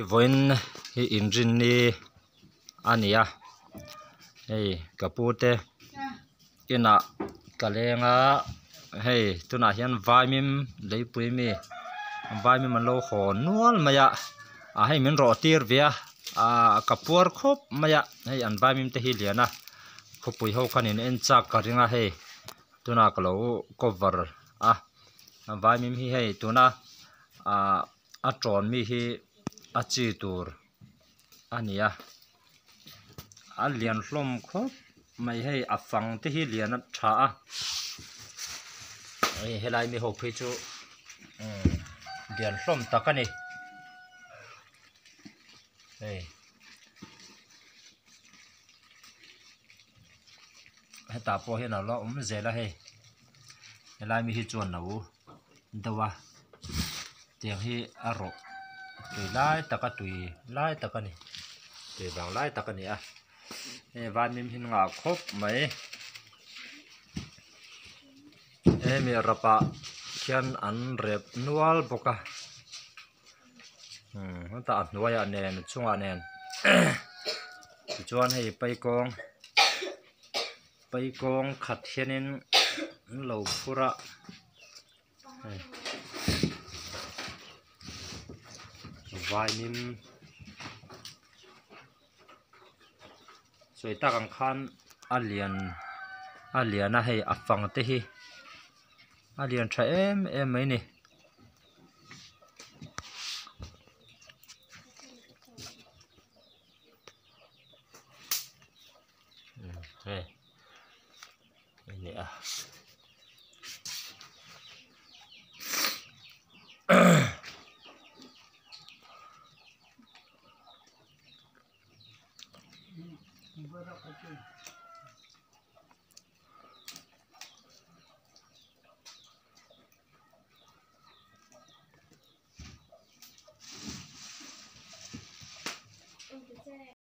voin hi engine ni ania hei kapute ina kalenga hei tuna hian vaimim leipui mi vaimim an lo khon nual maya a hei min ro tir via a kapuar khop maya hei an vaimim te hi liana khopui ho khanin en chak karinga hei tuna kalo cover a vaimim hi hei tuna a tron mi hi a chi tur ania a lian hlom khop mai hei a fang te hi lian a tha a helai mi ho phi chu lian hlom takani hei heta po hi na lo zela hei helai mi hi chuan no dawa tiang hi a ro tui lai taka tui lai takani tui bang lai takani a van mim hin nga khop mai mi rapa khian an rep nual boka ta nuaya nen chunga nen chuan hei paikong khat hianin lo phura vainim soita kang khan alian a hei afang te hi alian tha em mai ni hei ini a